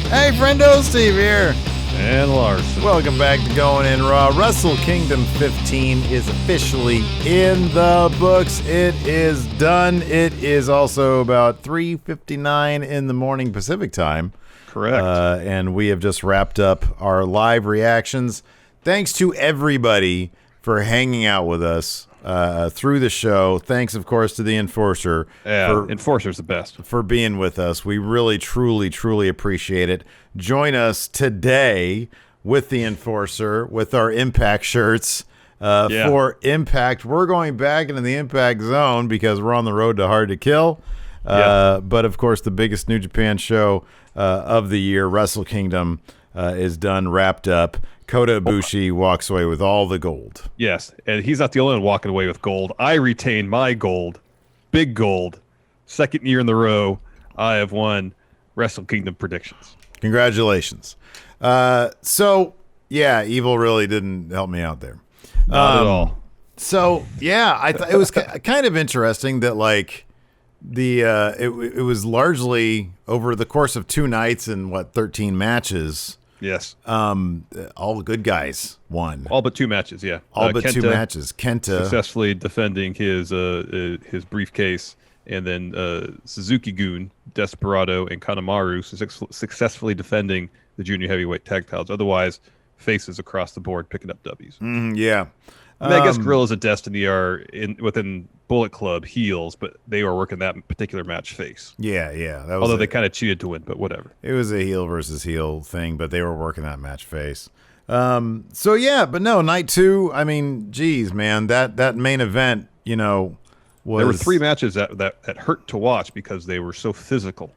Hey, Friendo, Steve here. And Larson. Welcome back to Going In Raw. Wrestle Kingdom 15 is officially in the books. It is done. It is also about 3:59 in the morning Pacific time. Correct. And we have just wrapped up our live reactions. Thanks to everybody for hanging out with us through the show. Thanks, of course, to the Enforcer. Yeah, Enforcer's the best. For being with us. We really, truly, truly appreciate it. Join us today with the Enforcer, with our Impact shirts. For Impact, we're going back into the Impact zone because we're on the road to Hard to Kill. But, of course, the biggest New Japan show of the year, Wrestle Kingdom, is done, wrapped up. Kota Ibushi walks away with all the gold. Yes, and he's not the only one walking away with gold. I retain my gold, big gold, second year in the row. I have won Wrestle Kingdom predictions. Congratulations. So, yeah, Evil really didn't help me out there. Not at all. So, yeah, I thought it was kind of interesting that, like, it was largely over the course of 2 nights and, 13 matches. Yes. All the good guys won. All but 2 matches, yeah. All but Kenta 2 matches. Kenta successfully defending his briefcase, and then Suzuki-Gun, Desperado, and Kanemaru successfully defending the junior heavyweight tag titles. Otherwise, faces across the board picking up W's. Yeah. I mean, I guess Gorillas of Destiny are within Bullet Club heels, but they were working that particular match face. Yeah. That was Although they kind of cheated to win, but whatever. It was a heel versus heel thing, but they were working that match face. So yeah, but no, night 2. I mean, geez, man, that main event, was there were 3 matches that hurt to watch because they were so physical.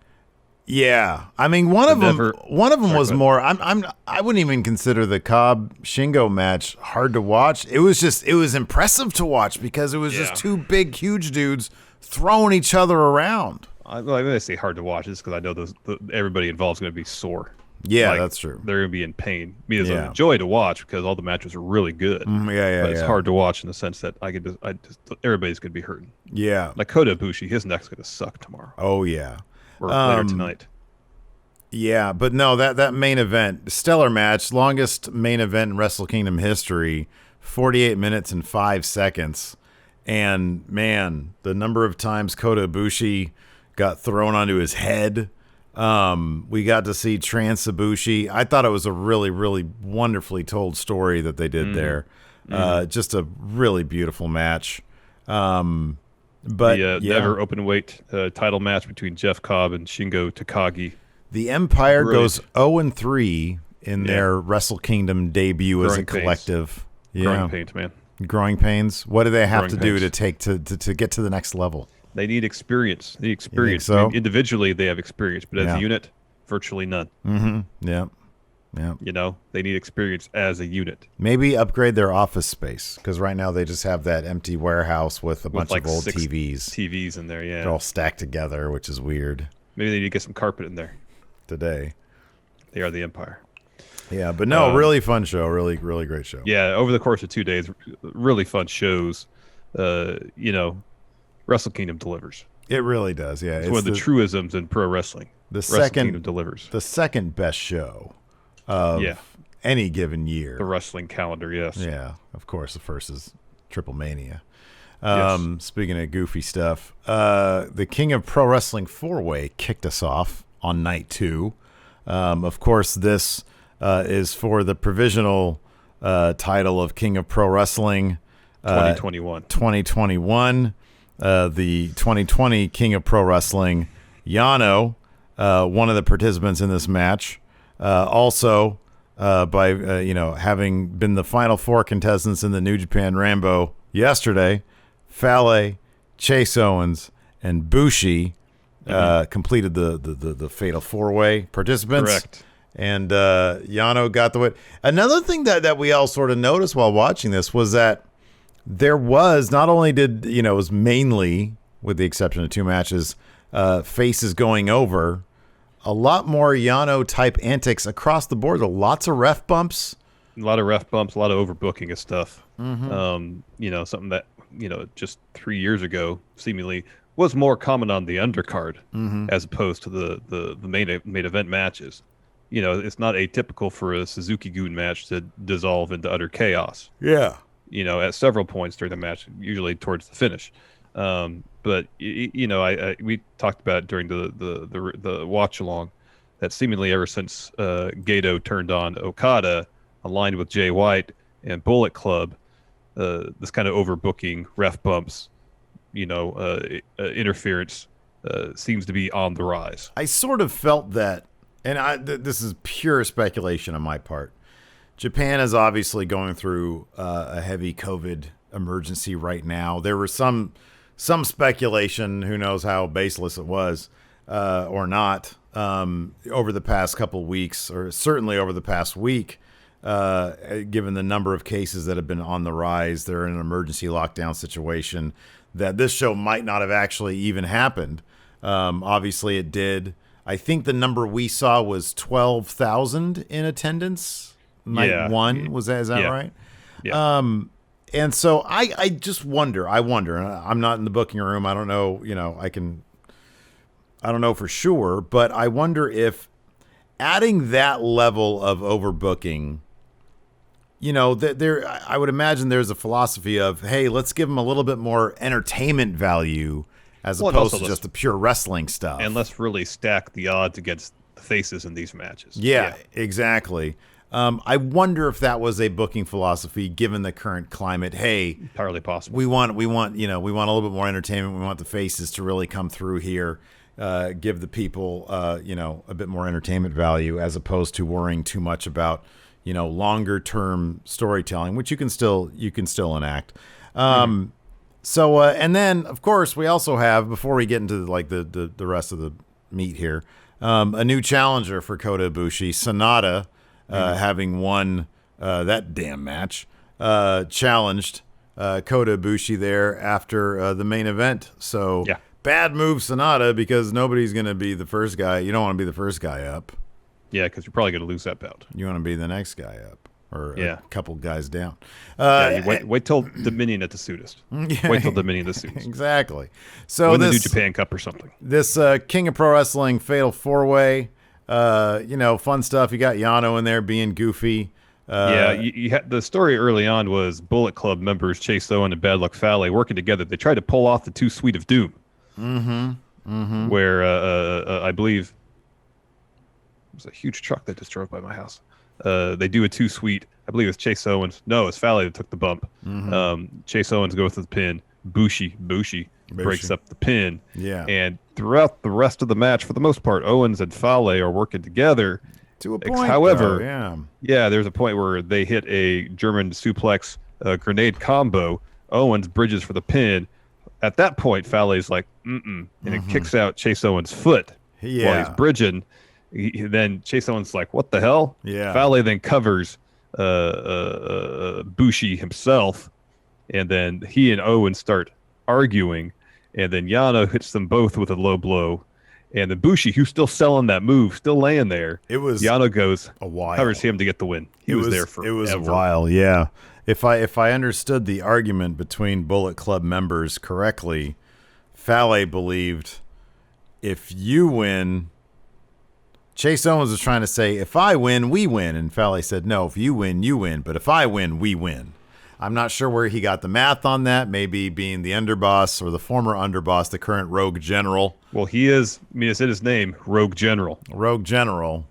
Yeah, I mean, one of them was more. I wouldn't even consider the Cobb Shingo match hard to watch. It was impressive to watch because it was just 2 big, huge dudes throwing each other around. I say hard to watch just because I know everybody involved is going to be sore. Yeah, that's true. They're going to be in pain. I mean, it's a joy to watch because all the matches are really good. But it's hard to watch in the sense that everybody's going to be hurting. Yeah, like Kota Ibushi, his neck's going to suck tomorrow. Oh yeah. Or later tonight. Yeah, but no, that main event, stellar match, longest main event in Wrestle Kingdom history, 48 minutes and 5 seconds. And man, the number of times Kota Ibushi got thrown onto his head. We got to see Trans Ibushi. I thought it was a really, really wonderfully told story that they did there. Just a really beautiful match. But the ever open weight title match between Jeff Cobb and Shingo Takagi. The Empire goes 0-3 in their Wrestle Kingdom debut as a collective. Growing pains, man. Growing pains. What do they have to do to take to get to the next level? They need experience. They need experience. So? I mean, individually, they have experience, but as a unit, virtually none. Mm-hmm. Yeah. They need experience as a unit. Maybe upgrade their office space because right now they just have that empty warehouse with a bunch of old TVs in there. Yeah, they're all stacked together, which is weird. Maybe they need to get some carpet in there. Today, they are the Empire. Yeah, but no, really fun show. Really, really great show. Yeah, over the course of 2 days, really fun shows. Wrestle Kingdom delivers. It really does. Yeah, it's one of the truisms in pro wrestling. Wrestle Kingdom delivers. The second best show of any given year. The wrestling calendar, yes. Yeah, of course. The first is Triple Mania. Yes. Speaking of goofy stuff, the King of Pro Wrestling Fourway kicked us off on night 2. Of course, this is for the provisional title of King of Pro Wrestling 2021. 2021. The 2020 King of Pro Wrestling, Yano, one of the participants in this match. Also, by having been the final 4 contestants in the New Japan Rambo yesterday, Fale, Chase Owens, and Bushi completed the fatal 4-way participants. Correct. And Yano got the win. Another thing that we all sort of noticed while watching this was that there was, not only did, it was mainly, with the exception of 2 matches, faces going over, a lot more Yano-type antics across the board. Lots of ref bumps. A lot of ref bumps, a lot of overbooking of stuff. Mm-hmm. Something that, just 3 years ago, seemingly was more common on the undercard as opposed to the main event matches. it's not atypical for a Suzuki-Gun match to dissolve into utter chaos. Yeah. At several points during the match, usually towards the finish. But we talked about it during the watch along that seemingly ever since Gato turned on Okada, aligned with Jay White and Bullet Club, this kind of overbooking, ref bumps, interference seems to be on the rise. I sort of felt that, and this is pure speculation on my part. Japan is obviously going through a heavy COVID emergency right now. There was some speculation, who knows how baseless it was or not, over the past couple weeks, or certainly over the past week, given the number of cases that have been on the rise. They're in an emergency lockdown situation, that this show might not have actually even happened. Obviously it did. I think the number we saw was 12,000 in attendance. Night one, is that right? Yeah. And so I just wonder, I'm not in the booking room. I don't know, I don't know for sure, but I wonder if adding that level of overbooking, I would imagine there's a philosophy of, hey, let's give them a little bit more entertainment value as opposed to just the pure wrestling stuff. And let's really stack the odds against the faces in these matches. Yeah. Exactly. I wonder if that was a booking philosophy given the current climate. Hey, entirely possible. We want a little bit more entertainment. We want the faces to really come through here, give the people, a bit more entertainment value, as opposed to worrying too much about, longer term storytelling, which you can still enact. So, and then of course we also have, before we get into the rest of the meat here, a new challenger for Kota Ibushi, Sanada. Having won that damn match, challenged Kota Ibushi there after the main event. So bad move, Sanada, because nobody's going to be the first guy. You don't want to be the first guy up. Yeah, because you're probably going to lose that bout. You want to be the next guy up, or a couple guys down. Wait till Dominion at the soonest. Wait till Dominion at the soonest. Exactly. So win the New Japan Cup or something. This King of Pro Wrestling Fatal 4-Way. Fun stuff. You got Yano in there being goofy. You had the story early on was Bullet Club members Chase Owen and Bad Luck Fale working together. They tried to pull off the Too Sweet of Doom, where I believe it was a huge truck that just drove by my house. They do a Too Sweet. I believe it's Chase Owens. No, it's Fale that took the bump. Chase Owens goes to the pin. Bushi breaks up the pin. Yeah. And throughout the rest of the match, for the most part, Owens and Fale are working together. To a point, however, there's a point where they hit a German suplex grenade combo. Owens bridges for the pin. At that point, Fale's like, and it kicks out Chase Owens' foot while he's bridging. Then Chase Owens is like, what the hell? Yeah. Fale then covers Bushi himself, and then he and Owens start arguing, and then Yano hits them both with a low blow, and then Bushi, who's still selling that move, still laying there. Yano goes a while, covers him to get the win. He was there for it was a while. Yeah. If I understood the argument between Bullet Club members correctly, Fale believed if you win, Chase Owens was trying to say, if I win, we win, and Fale said, no, if you win, you win, but if I win, we win. I'm not sure where he got the math on that, maybe being the underboss or the former underboss, the current Rogue General. Well, he is, it's in his name, Rogue General. Rogue General.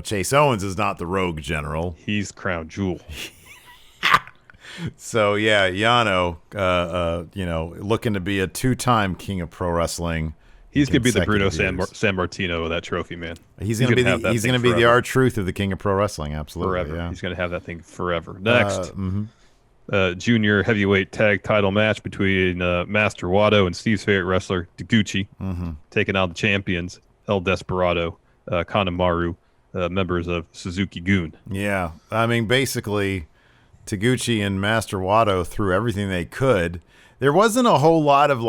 Chase Owens is not the Rogue General. He's Crown Jewel. So, yeah, Yano, looking to be a two-time King of Pro Wrestling. He's going to be the Bruno Sammartino of that trophy, man. He's going to be the R-Truth of the King of Pro Wrestling, absolutely. Forever. Yeah. He's going to have that thing forever. Next, junior heavyweight tag title match between Master Wato and Steve's favorite wrestler, Taguchi, taking on the champions, El Desperado, Kanemaru, members of Suzuki-Gun. Yeah, I mean, basically, Taguchi and Master Wato threw everything they could. There wasn't a whole lot of,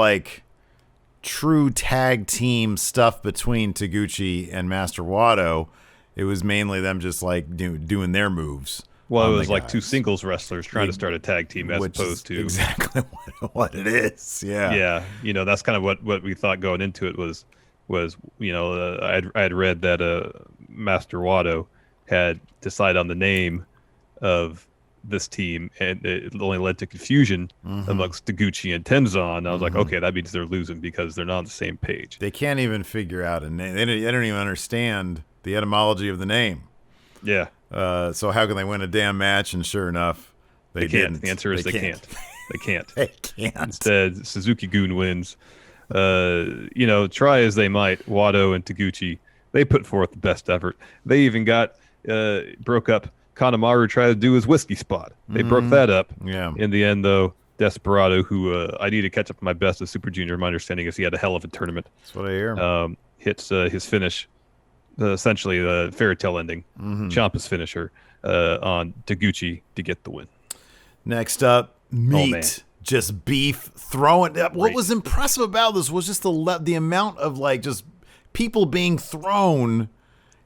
true tag team stuff between Taguchi and Master Wato. It was mainly them just doing their moves. Well, it was like two singles wrestlers trying to start a tag team as opposed to exactly what it is. Yeah. Yeah. That's kind of what we thought going into it was I had read that Master Wato had decided on the name of this team, and it only led to confusion amongst Taguchi and Tenzan. I was like, okay, that means they're losing because they're not on the same page. They can't even figure out a name. They don't even understand the etymology of the name. Yeah. So how can they win a damn match? And sure enough, they can't. didn't. The answer is they can't. They can't. They can't. Instead, Suzuki-Gun wins. Try as they might, Wato and Taguchi, they put forth the best effort. They even broke up Kanemaru tried to do his whiskey spot. They broke that up. Yeah. In the end, though, Desperado, who I need to catch up to my best as Super Junior, my understanding is he had a hell of a tournament. That's what I hear. Hits his finish, essentially the fairy tale ending, Ciampa's finisher on Taguchi to get the win. Next up, meat. Just beef throwing. What was impressive about this was just the amount of just people being thrown,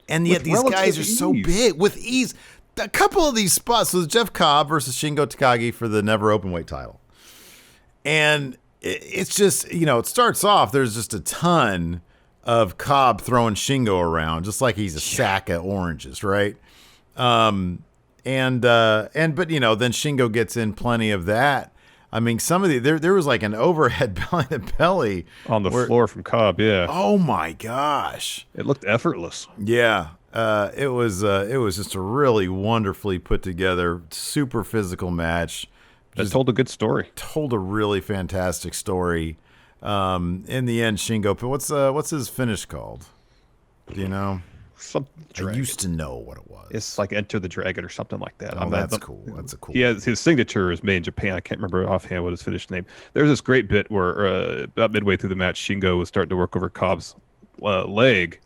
and yet these guys are so big with ease. A couple of these spots. So Jeff Cobb versus Shingo Takagi for the never openweight title, and it's just it starts off. There's just a ton of Cobb throwing Shingo around, just like he's a sack of oranges, right? But then Shingo gets in plenty of that. I mean, some of there was like an overhead belly to belly on the floor from Cobb. Yeah. Oh my gosh! It looked effortless. Yeah. It was just a really wonderfully put together, super physical match. It told a good story. Told a really fantastic story. In the end, Shingo. What's his finish called? Do you know? I used to know what it was. It's like Enter the Dragon or something like that. Oh, that's cool. That's a cool. He has his signature is made in Japan. I can't remember offhand what his finished name. There's this great bit where about midway through the match, Shingo was starting to work over Cobb's leg,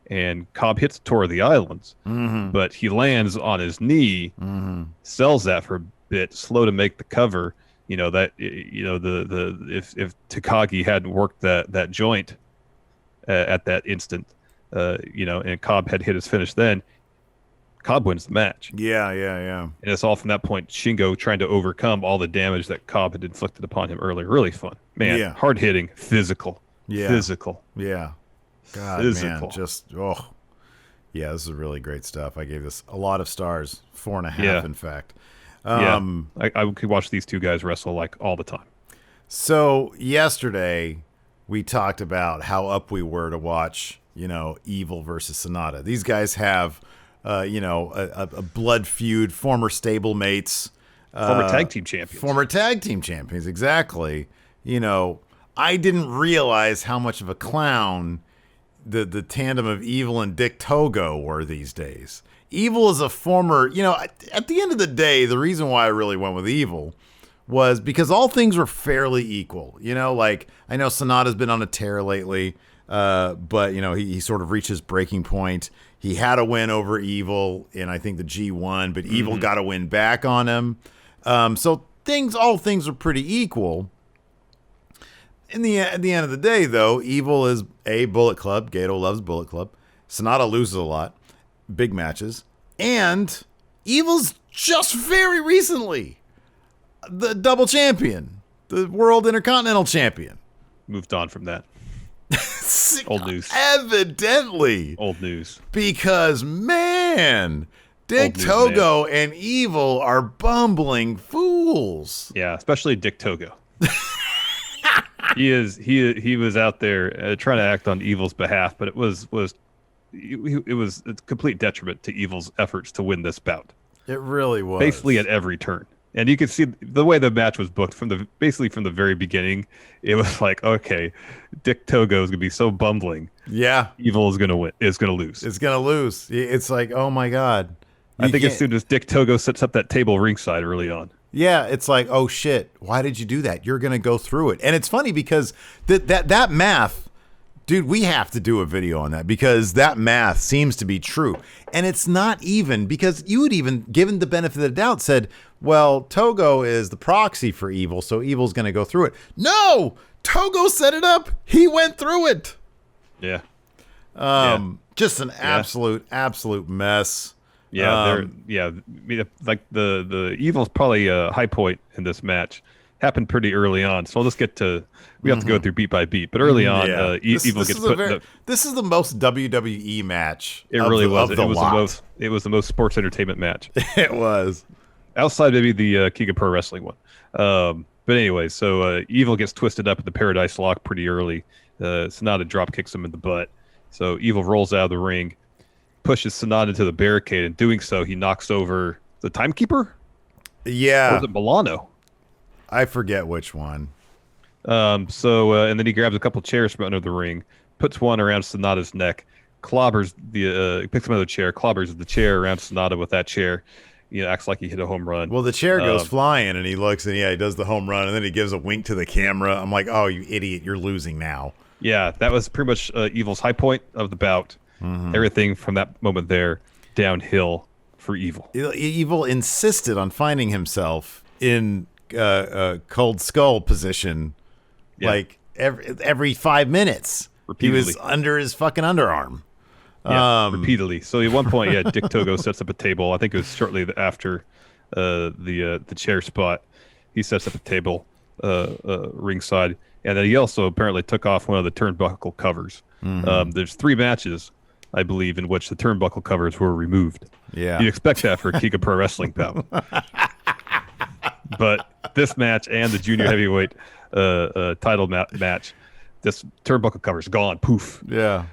and Cobb hits Tour of the Islands, but he lands on his knee, sells that for a bit, slow to make the cover. If Takagi hadn't worked that joint at that instant, and Cobb had hit his finish, then Cobb wins the match. Yeah. And it's all from that point, Shingo trying to overcome all the damage that Cobb had inflicted upon him earlier. Really fun. Man, hard hitting, physical. Yeah. Physical. Yeah. God, physical. Man, this is really great stuff. I gave this a lot of stars, 4.5 in fact. I could watch these two guys wrestle like all the time. So yesterday we talked about how up we were to watch, Evil versus Sanada. These guys have, a blood feud, former stablemates, former tag team champions. Exactly. I didn't realize how much of a clown the tandem of Evil and Dick Togo were these days. Evil is a former, at the end of the day, the reason why I really went with Evil was because all things were fairly equal. I know Sanada's been on a tear lately, but he sort of reached his breaking point. He had a win over Evil in, I think, the G1, but Evil got a win back on him. So all things are pretty equal. At the end of the day, though, Evil is a Bullet Club. Gato loves Bullet Club. Sanada loses a lot. Big matches. And Evil's just very recently the double champion. The World Intercontinental Champion. Moved on from that. Old news. Evidently. Old news. Because, man, Dick Togo and Evil are bumbling fools. Yeah, especially Dick Togo. He was out there trying to act on Evil's behalf, but it was a complete detriment to Evil's efforts to win this bout. It really was. Basically at every turn. And you could see the way the match was booked from the very beginning. It was like, okay, Dick Togo is going to be so bumbling. Yeah. Evil is going to win. Is going to lose. It's going to lose. It's like, oh my God. I think as soon as Dick Togo sets up that table ringside early on. Yeah, it's like, oh shit, why did you do that? You're going to go through it. And it's funny because that math, dude, we have to do a video on that because that math seems to be true. And it's not even because you would even, given the benefit of the doubt, said, well, Togo is the proxy for Evil, so Evil's going to go through it. No! Togo set it up. He went through it. Yeah. Just an absolute mess. Yeah, like the Evil's probably a high point in this match. happened pretty early on. So I'll just get to we have to go through beat by beat. But early on, Evil gets put. This is the most WWE match. It really was. It was the most sports entertainment match. It was. Outside maybe the King of Pro Wrestling one. But anyway, so Evil gets twisted up at the Paradise Lock pretty early. Sanada drop kicks him in the butt. So Evil rolls out of the ring, pushes Sanada to the barricade, and doing so, he knocks over the Timekeeper? Yeah. Or was it Milano? I forget which one. And then he grabs a couple chairs from under the ring, puts one around Sanada's neck, clobbers picks another chair, clobbers the chair around Sanada with that chair. Acts like he hit a home run. Well, the chair goes flying, and he looks, and he does the home run, and then he gives a wink to the camera. I'm like, oh, you idiot, you're losing now. Yeah, that was pretty much Evil's high point of the bout. Everything from that moment there, downhill for Evil. Evil insisted on finding himself in cold skull position, like every 5 minutes. Repeatedly. He was under his fucking underarm. Yeah, repeatedly. So at one point, Dick Togo sets up a table. I think it was shortly after the chair spot. He sets up a table ringside, and then he also apparently took off one of the turnbuckle covers. There's 3 matches, I believe, in which the turnbuckle covers were removed. Yeah, you'd expect that for a King of Pro Wrestling bout. But this match and the junior heavyweight title match, this turnbuckle cover's gone. Poof. Yeah.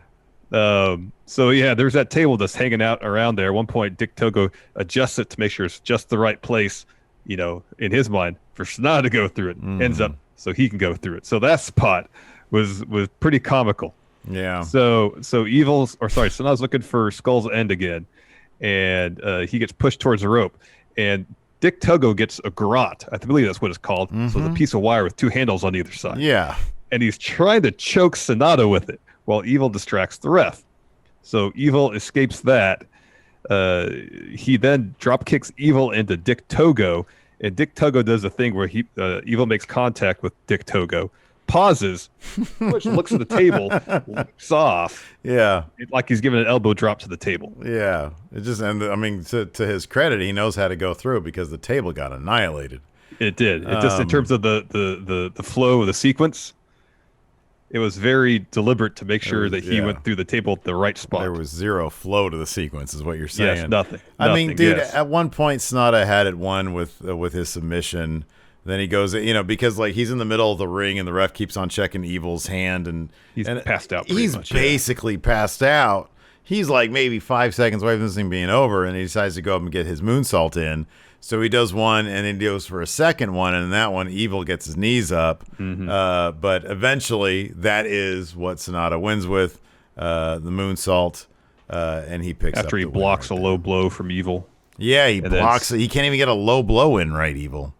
There's that table that's hanging out around there. At one point, Dick Togo adjusts it to make sure it's just the right place, in his mind, for Sanada to go through it. Ends up so he can go through it. So that spot was pretty comical. Yeah. So Sanada's looking for Skull's End again, and he gets pushed towards the rope, and Dick Togo gets a garrote. I believe that's what it's called. So it's a piece of wire with 2 handles on either side. Yeah. And he's trying to choke Sanada with it, while Evil distracts the ref. So Evil escapes that. He then drop kicks Evil into Dick Togo, and Dick Togo does a thing where Evil makes contact with Dick Togo, pauses, which looks at the table, looks off. Yeah. Like he's giving an elbow drop to the table. Yeah. To his credit, he knows how to go through because the table got annihilated. It did. It just in terms of the flow of the sequence, it was very deliberate to make sure that he went through the table at the right spot. There was zero flow to the sequence, is what you're saying. Yes, nothing. I mean, dude, at one point, Sanada had it won with his submission. Then he goes, because he's in the middle of the ring, and the ref keeps on checking Evil's hand, and he's passed out. He's basically passed out. He's like maybe 5 seconds away from this thing being over, and he decides to go up and get his moonsault in. So he does one, and then he goes for a second one, and in that one, Evil gets his knees up. But eventually, that is what Sanada wins with, the moonsault, and he picks after up he blocks a low blow from Evil. Yeah, he blocks it. He can't even get a low blow in, right, Evil?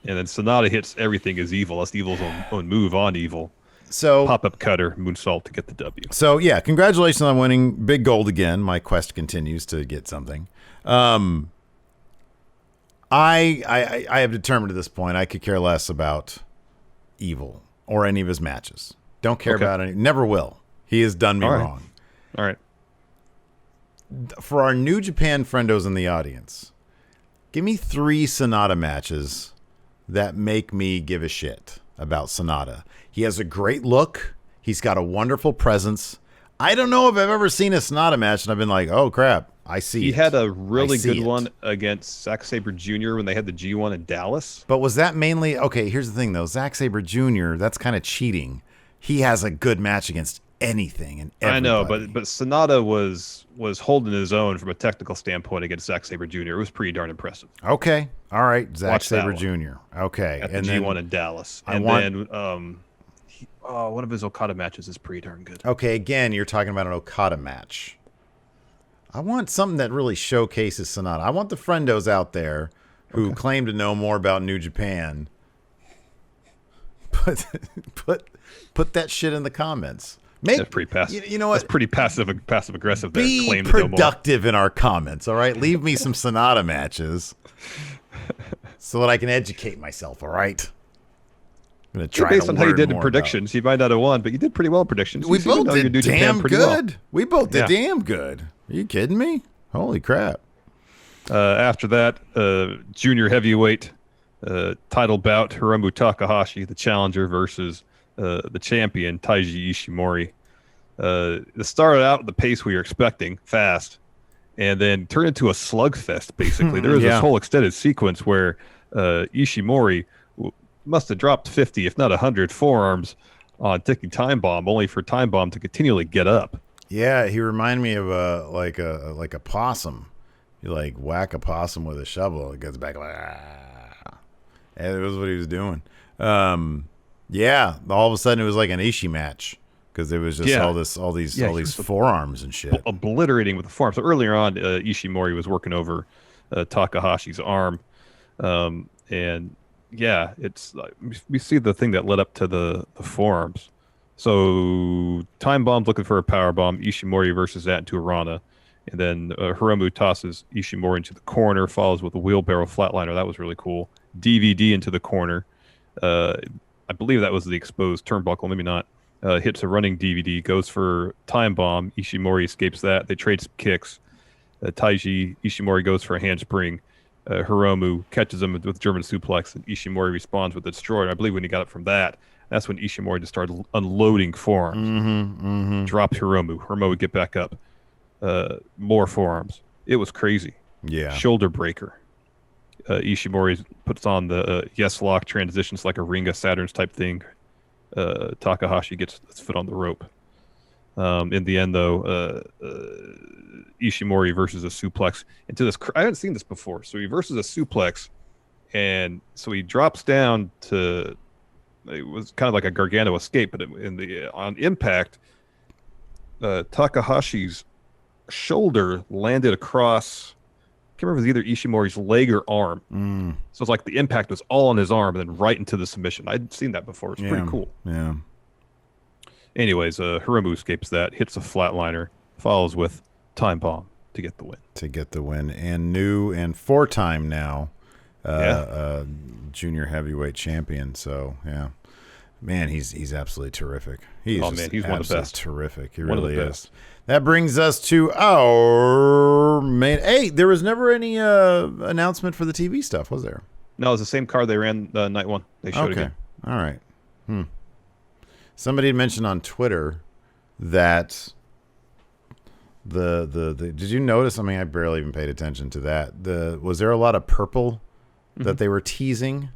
And then Sanada hits everything as Evil. That's Evil's own move on Evil. So pop-up cutter, moonsault to get the W. So, yeah, congratulations on winning big gold again. My quest continues to get something. I have determined at this point I could care less about Evil or any of his matches. Don't care about any. Never will. He has done me wrong. All right. For our New Japan friendos in the audience, give me 3 Sanada matches that make me give a shit about Sanada. He has a great look. He's got a wonderful presence. I don't know if I've ever seen a Sanada match and I've been like, oh, crap. I see. He had a really good one against Zack Sabre Jr. when they had the G1 in Dallas. But was that mainly here's the thing though, Zack Sabre Jr., that's kind of cheating. He has a good match against anything and everybody. I know, but Sanada was holding his own from a technical standpoint against Zack Sabre Jr. It was pretty darn impressive. Okay. All right, Zack Sabre Jr. Okay. At the G1 in Dallas. One of his Okada matches is pretty darn good. Okay, again, you're talking about an Okada match. I want something that really showcases Sanada. I want the friendos out there who claim to know more about New Japan. Put that shit in the comments. That's pretty passive. You know what? That's pretty passive aggressive. Be claim productive in our comments. All right, leave me some Sanada matches so that I can educate myself. All right. I'm gonna try based to on how you did in more predictions, you might not have won, but you did pretty well in predictions. We both did damn good. Well. We both did damn good. Are you kidding me? Holy crap. After that, junior heavyweight Title bout, Hiromu Takahashi, the challenger, versus the champion, Taiji Ishimori. It started out at the pace we were expecting, fast, and then turned into a slugfest, basically. There was this whole extended sequence where Ishimori must have dropped 50, if not 100, forearms on ticking time bomb, only for time bomb to continually get up. Yeah, he reminded me of like a possum. You like whack a possum with a shovel, it gets back like, ah. And it was what he was doing. Yeah, all of a sudden it was like an Ishii match because there was just all these forearms and shit, obliterating with the forearms. So earlier on, Ishimori was working over Takahashi's arm, and yeah, it's we see the thing that led up to the forearms. So time bomb's looking for a power bomb. Ishimori versus that into a Rana. And then Hiromu tosses Ishimori into the corner, follows with a wheelbarrow flatliner. That was really cool. DVD into the corner. I believe that was the exposed turnbuckle, maybe not. Hits a running DVD, goes for time bomb. Ishimori escapes that. They trade some kicks. Taiji Ishimori goes for a handspring. Hiromu catches him with German suplex, and Ishimori responds with a destroyer. I believe when he got up from that, that's when Ishimori just started unloading forearms. Dropped Hiromu. Hiromu would get back up. More forearms. It was crazy. Yeah. Shoulder breaker. Ishimori puts on the yes lock, transitions like a Ringa Saturns type thing. Takahashi gets his foot on the rope. In the end, though, Ishimori versus a suplex into this. I haven't seen this before. So he versus a suplex, and so he drops down to. It was kind of like a Gargano escape, but on impact, Takahashi's shoulder landed across. I can't remember if it was either Ishimori's leg or arm. So it's like the impact was all on his arm and then right into the submission. I'd seen that before. It's pretty cool. Yeah. Anyways, Hiromu escapes that, hits a flatliner, follows with time bomb to get the win. And new and 4-time now junior heavyweight champion. So, yeah. Man, he's absolutely terrific. He's one of the best. Terrific. He really is. That brings us to our main. Hey, there was never any announcement for the TV stuff, was there? No, it was the same card they ran night one. They showed again. All right. Somebody had mentioned on Twitter that the did you notice? I mean, I barely even paid attention to that. Was there a lot of purple that they were teasing?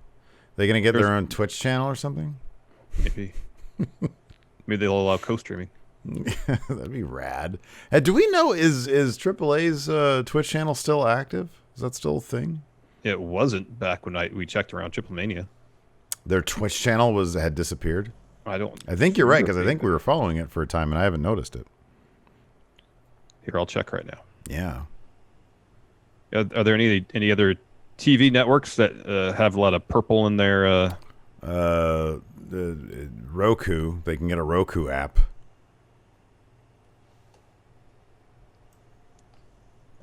They going to get their own Twitch channel or something? Maybe. Maybe they'll allow co-streaming. That'd be rad. Do we know is AAA's Twitch channel still active? Is that still a thing? It wasn't back when we checked around Triple Mania. Their Twitch channel had disappeared. I think you're right because I think we were following it for a time and I haven't noticed it. Here, I'll check right now. Yeah. Are there any other TV networks that have a lot of purple in their? The Roku. They can get a Roku app.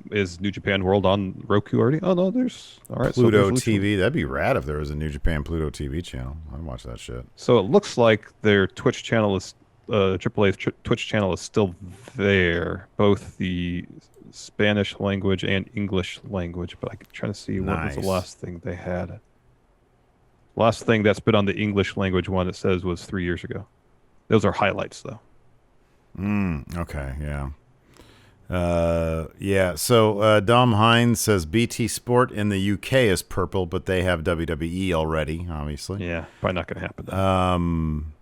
Is New Japan World on Roku already? Oh no, there's all right. Pluto TV. That'd be rad if there was a New Japan Pluto TV channel. I'd watch that shit. So it looks like their Twitch channel is AAA's Twitch channel is still there, both the Spanish language and English language. But I'm trying to see what was the last thing they had. Last thing that's been on the English language one, it says, was 3 years ago. Those are highlights, though. Okay, yeah. So Dom Hines says BT Sport in the UK is purple, but they have WWE already, obviously. Yeah, probably not going to happen.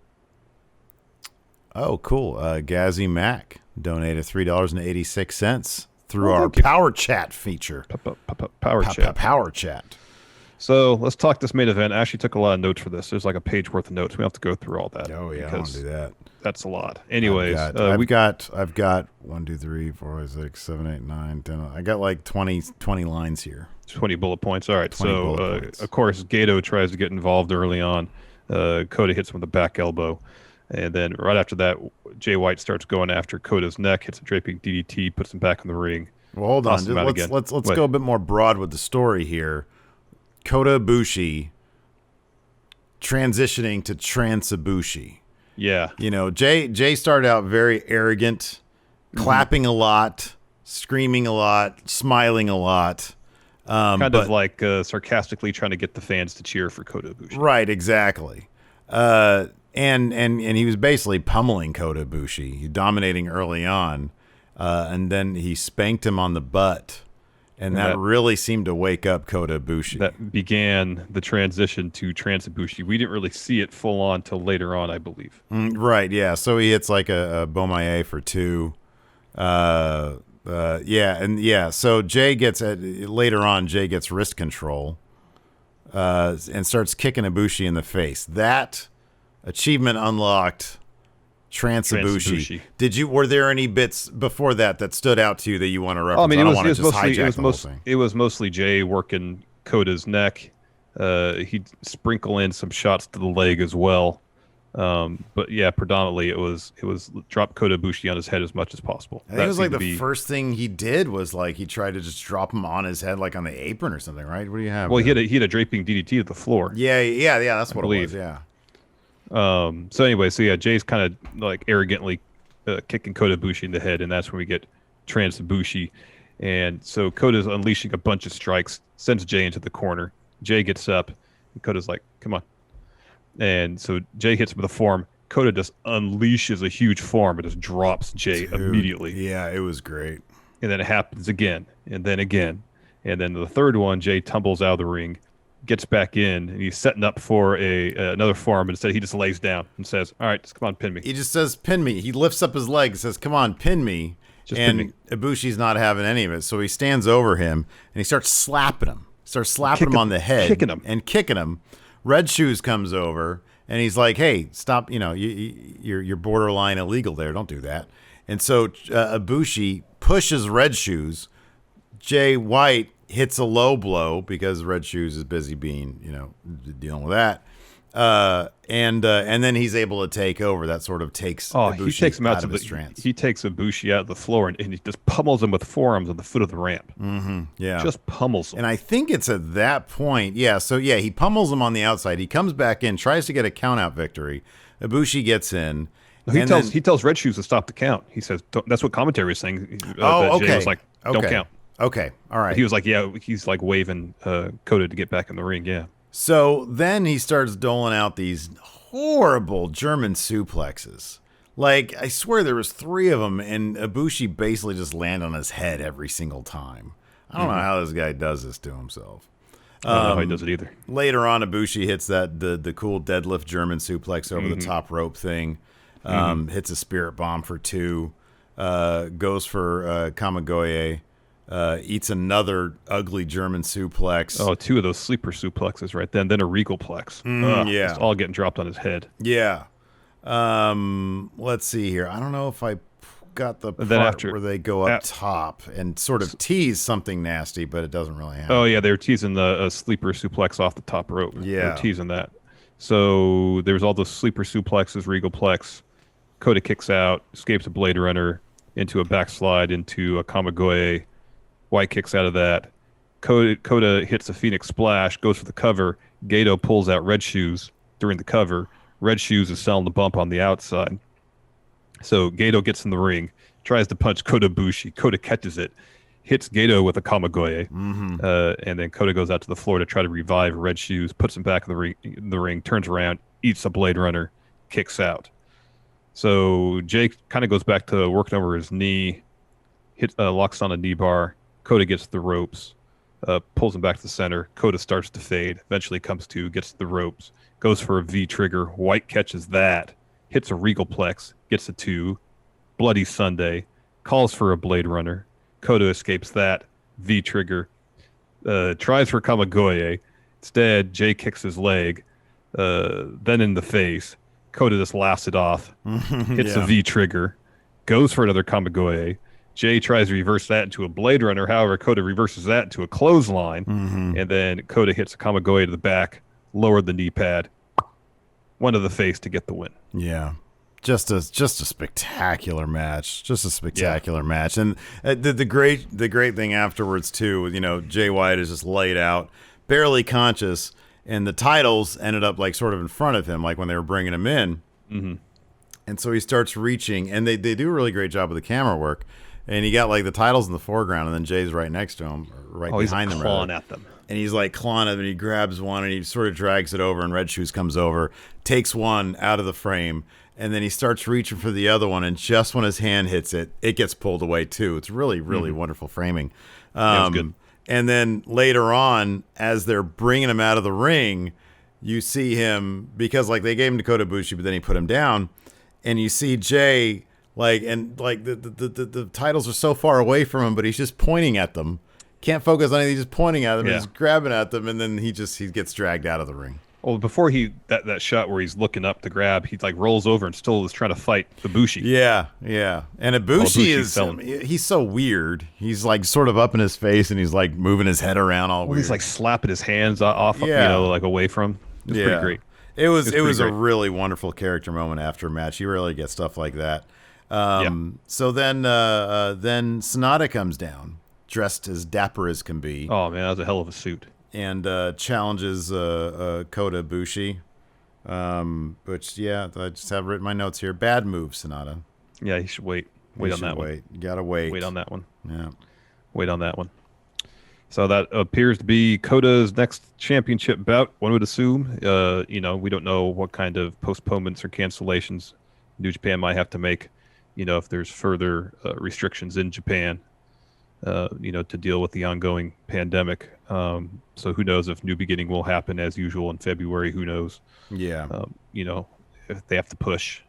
Oh, cool. Gazzy Mac donated $3.86 through our Power Chat feature. Power Chat. So let's talk this main event. I actually took a lot of notes for this. There's like a page worth of notes. We don't have to go through all that. Oh yeah, I want to do that. That's a lot. Anyways, I've got 1, 2, 3, 4, 5, 6, 7, 8, 9, 10. I got like 20 lines here. 20 bullet points. All right. So of course, Gato tries to get involved early on. Kota hits him with a back elbow, and then right after that, Jay White starts going after Kota's neck, hits a draping DDT, puts him back in the ring. Well, hold on. Let's go a bit more broad with the story here. Kota Ibushi transitioning to Trans Ibushi. Yeah. You know, Jay started out very arrogant, clapping a lot, screaming a lot, smiling a lot. Kind of like sarcastically trying to get the fans to cheer for Kota Ibushi. Right, exactly. And he was basically pummeling Kota Ibushi, dominating early on, and then he spanked him on the butt, and that really seemed to wake up Kota Ibushi. That began the transition to Trans Ibushi. We didn't really see it full on till later on, I believe. Right, yeah. So he hits like a Bomaye for 2. So Jay gets later on. Jay gets wrist control, and starts kicking Ibushi in the face. That achievement unlocked. Trans Ibushi. Were there any bits before that stood out to you that you want to reference? I mean, it was mostly Jay working Kota's neck. He'd sprinkle in some shots to the leg as well. But yeah, predominantly it was drop Kota Ibushi on his head as much as possible. I think it was like the first thing he did was like he tried to just drop him on his head like on the apron or something, right? What do you have? Well, he had a draping DDT to the floor. Yeah, that's what it was. Yeah. So anyway, Jay's kind of like arrogantly kicking Kota Ibushi in the head, and that's when we get Trans Ibushi. And so Kota's unleashing a bunch of strikes, sends Jay into the corner. Jay gets up, and Kota's like, "Come on." And so Jay hits him with a forearm. Kota just unleashes a huge forearm and just drops Jay immediately. Yeah, it was great. And then it happens again, and then again. And then the third one, Jay tumbles out of the ring, gets back in, and he's setting up for another forearm, but instead he just lays down and says, "All right, just come on, pin me." He just says, "Pin me." He lifts up his leg and says, "Come on, pin me." Pin me. Ibushi's not having any of it, so he stands over him, and he starts slapping him. Him on the head. Kicking him. Red Shoes comes over, and he's like, "Hey, stop, you're borderline illegal there. Don't do that." And so Ibushi pushes Red Shoes. Jay White hits a low blow because Red Shoes is busy being, dealing with that. And then he's able to take over. That sort of takes Ibushi he takes him out of his trance. He takes Ibushi out of the floor and he just pummels him with forearms on the foot of the ramp. Mm-hmm. Yeah. Just pummels him. And I think it's at that point, he pummels him on the outside. He comes back in, tries to get a count-out victory. Ibushi gets in. He tells Red Shoes to stop the count. He says, that's what commentary was saying. Okay. Jay was like, don't count. Okay, all right. He was like, he's like waving Kota to get back in the ring, yeah. So then he starts doling out these horrible German suplexes. Like, I swear there was 3 of them, and Ibushi basically just landed on his head every single time. I don't know how this guy does this to himself. I don't know how he does it either. Later on, Ibushi hits the cool deadlift German suplex over the top rope thing. Hits a spirit bomb for 2. Goes for Kamigoye. Eats another ugly German suplex. Oh, 2 of those sleeper suplexes right then. Then a regal plex. Yeah. It's all getting dropped on his head. Yeah. Let's see here. I don't know if I got the part where they go up top and sort of tease something nasty, but it doesn't really happen. Oh, yeah. They were teasing the sleeper suplex off the top rope. Yeah. They were teasing that. So there's all those sleeper suplexes, regal plex. Kota kicks out, escapes a Blade Runner into a backslide into a Kamigoye. White kicks out of that. Kota hits a Phoenix Splash, goes for the cover. Gato pulls out Red Shoes during the cover. Red Shoes is selling the bump on the outside. So Gato gets in the ring, tries to punch Kota Ibushi. Kota catches it, hits Gato with a Kamigoye, and then Kota goes out to the floor to try to revive Red Shoes, puts him back in the ring, turns around, eats a Blade Runner, kicks out. So Jake kind of goes back to working over his knee, locks on a knee bar. Kota gets the ropes, pulls him back to the center. Kota starts to fade, eventually comes to, gets the ropes, goes for a V-trigger. White catches that, hits a regal plex, gets a 2. Bloody Sunday, calls for a Blade Runner. Kota escapes that, V-trigger, tries for Kamigoye. Instead, Jay kicks his leg, then in the face. Kota just laughs it off, hits a V-trigger, goes for another Kamigoye. Jay tries to reverse that into a Blade Runner. However, Kota reverses that into a clothesline. And then Kota hits a Kamigoye to the back, lowered the knee pad, one to the face to get the win. Yeah. Just a spectacular match. Just a spectacular match. And the great thing afterwards, too, Jay White is just laid out, barely conscious, and the titles ended up like sort of in front of him, like when they were bringing him in. And so he starts reaching, and they do a really great job with the camera work. And he got like the titles in the foreground, and then Jay's right next to him, or right behind them. He's clawing at them. And he's like clawing at them, and he grabs one, and he sort of drags it over, and Red Shoes comes over, takes one out of the frame, and then he starts reaching for the other one, and just when his hand hits it, it gets pulled away too. It's really, really wonderful framing. Yeah, it was good. And then later on, as they're bringing him out of the ring, you see him, because like they gave him to Kota Ibushi, but then he put him down, and you see Jay the titles are so far away from him, but he's just pointing at them. Can't focus on anything, he's just pointing at them, and he's grabbing at them, and then he gets dragged out of the ring. Well, before that shot where he's looking up to grab, he like rolls over and still is trying to fight Ibushi. Yeah. And Ibushi he's so weird. He's like sort of up in his face, and he's like moving his head around all weird. He's like slapping his hands off, like away from. It's pretty great. It was a really wonderful character moment after a match. You really get stuff like that. So then Sanada comes down, dressed as dapper as can be. Oh man, that was a hell of a suit. And challenges Kota Ibushi, which I just have written my notes here. Bad move, Sanada. Yeah, he should wait. Wait on that one. You gotta wait. Wait on that one. Yeah. Wait on that one. So that appears to be Kota's next championship bout. One would assume. We don't know what kind of postponements or cancellations New Japan might have to make. If there's further restrictions in Japan, to deal with the ongoing pandemic. So who knows if New Beginning will happen as usual in February? Who knows? Yeah. If they have to push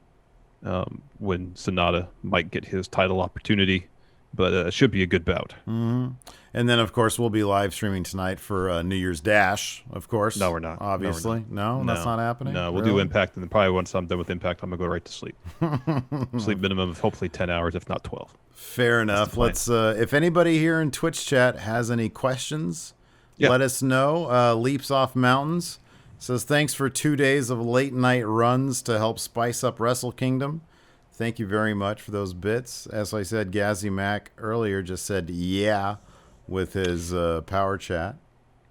when Sanada might get his title opportunity, but it should be a good bout. Mm-hmm. And then, of course, we'll be live streaming tonight for New Year's Dash, of course. No, we're not. Obviously. No, that's not happening? No, we'll do Impact, and then probably once I'm done with Impact, I'm going to go right to sleep. Sleep minimum of hopefully 10 hours, if not 12. Fair enough. Let's. If anybody here in Twitch chat has any questions, let us know. Leaps Off Mountains says, thanks for 2 days of late night runs to help spice up Wrestle Kingdom. Thank you very much for those bits. As I said, Gazzy Mac earlier just said, with his power chat.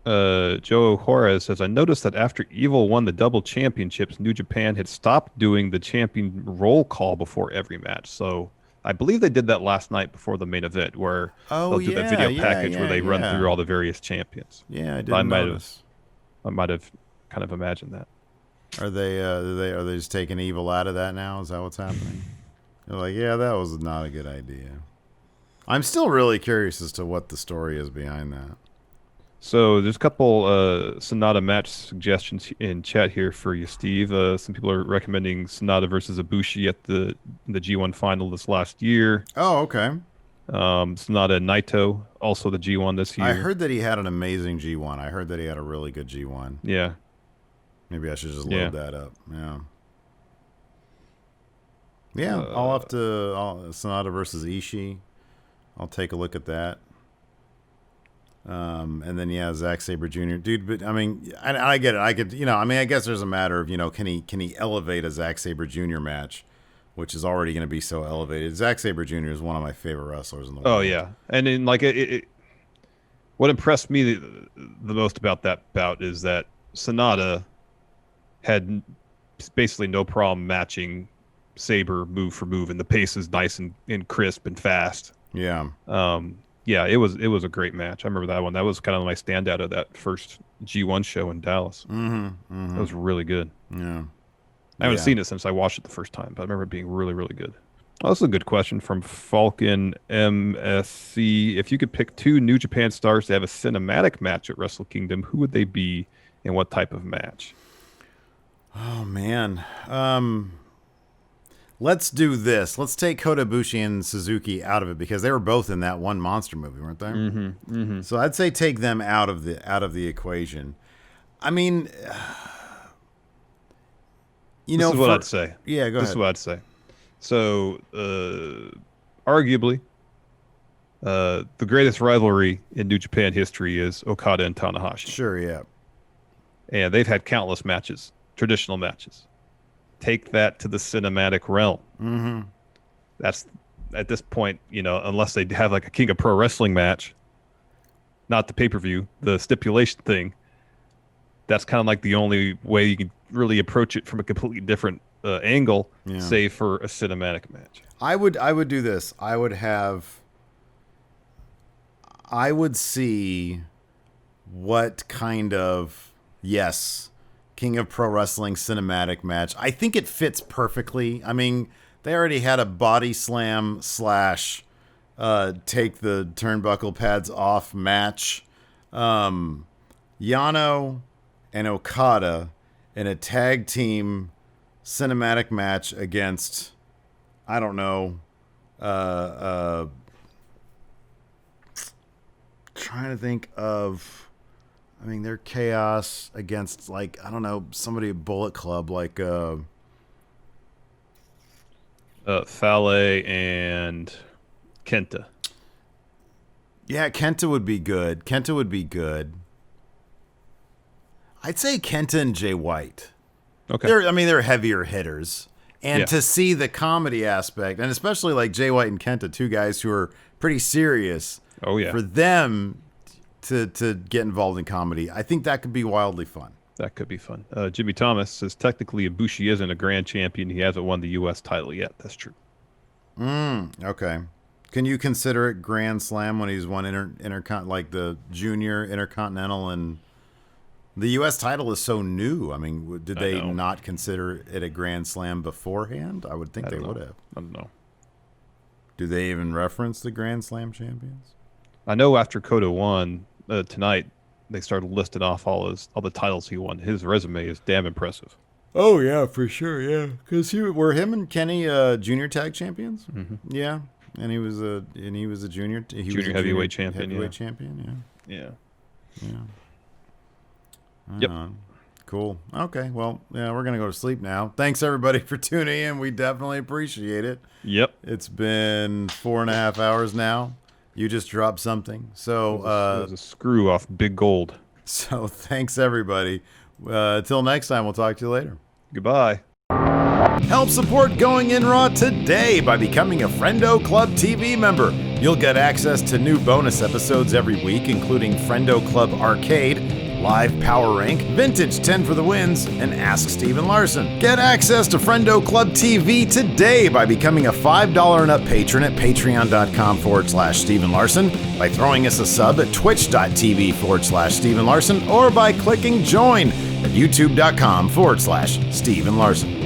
Joe Juarez says, I noticed that after Evil won the double championships, New Japan had stopped doing the champion roll call before every match. So I believe they did that last night before the main event, where they'll do that video package where they run through all the various champions. Yeah, I didn't notice. I might have kind of imagined that. Are they just taking Evil out of that now? Is that what's happening? They're like, that was not a good idea. I'm still really curious as to what the story is behind that. So there's a couple Sanada match suggestions in chat here for you, Steve. Some people are recommending Sanada versus Ibushi at the G1 final this last year. Oh, okay. Sanada and Naito, also the G1 this year. I heard that he had an amazing G1. I heard that he had a really good G1. Yeah. Maybe I should just load that up. Yeah. Yeah, I'll have to Sanada versus Ishii. I'll take a look at that. And then Zack Sabre Jr. Dude, but I mean, I get it. I could, I guess there's a matter of, can he elevate a Zack Sabre Jr. match, which is already going to be so elevated. Zack Sabre Jr. is one of my favorite wrestlers in the world. Oh yeah, and in what impressed me the most about that bout is that Sanada had basically no problem matching Sabre move for move, and the pace is nice and crisp and fast. Yeah. It was a great match. I remember that one. That was kind of my standout of that first G1 show in Dallas. It was really good. Yeah. I haven't seen it since I watched it the first time, but I remember it being really, really good. Oh, this is a good question from Falcon MSC. If you could pick 2 New Japan stars to have a cinematic match at Wrestle Kingdom, who would they be and what type of match? Oh, man. Let's do this. Let's take Kota Ibushi and Suzuki out of it because they were both in that one monster movie, weren't they? Mm-hmm, mm-hmm. So I'd say take them out of the equation. I mean, this is what I'd say. Yeah, go ahead. This is what I'd say. So, arguably, the greatest rivalry in New Japan history is Okada and Tanahashi. Sure, yeah. And they've had countless matches, traditional matches. Take that to the cinematic realm. Mm-hmm. That's at this point, unless they have like a King of Pro Wrestling match, not the pay-per-view, the stipulation thing. That's kind of like the only way you can really approach it from a completely different angle, save for a cinematic match. I would do this. I would have I would see what kind of, yes, King of Pro Wrestling cinematic match. I think it fits perfectly. I mean, they already had a body slam / take the turnbuckle pads off match. Yano and Okada in a tag team cinematic match against, I don't know, trying to think of, I mean, they're Chaos against, like, I don't know, somebody at Bullet Club, like Fale and Kenta. Yeah, Kenta would be good. I'd say Kenta and Jay White. Okay. They're heavier hitters. And Yeah. to see the comedy aspect, and especially like Jay White and Kenta, two guys who are pretty serious. Oh, yeah. For them to get involved in comedy, I think that could be wildly fun. That could be fun. Jimmy Thomas says technically Ibushi isn't a grand champion. He hasn't won the U.S. title yet. That's true. Okay. Can you consider it Grand Slam when he's won like the Junior, Intercontinental, and the U.S. title is so new? I mean, did they not consider it a Grand Slam beforehand? I would think they would have. I don't know. Do they even reference the Grand Slam champions? I know after Kota won tonight, they started listing off all the titles he won. His resume is damn impressive. Oh yeah, for sure, yeah. Because were him and Kenny junior tag champions? Mm-hmm. Yeah, and he was a junior heavyweight champion. Heavyweight champion, yeah. Yep. Cool. Okay. Well, yeah, we're gonna go to sleep now. Thanks everybody for tuning in. We definitely appreciate it. Yep. It's been 4.5 hours now. You just dropped something. So it was a screw off Big Gold. So thanks everybody. Till next time, we'll talk to you later. Goodbye. Help support Going In Raw today by becoming a Friendo Club TV member. You'll get access to new bonus episodes every week, including Friendo Club Arcade, Live Power Rank, Vintage 10 for the Wins, and Ask Steven Larson. Get access to Friendo Club TV today by becoming a $5 and up patron at patreon.com/Steven Larson, by throwing us a sub at twitch.tv/Steven Larson, or by clicking join at youtube.com/Steven Larson.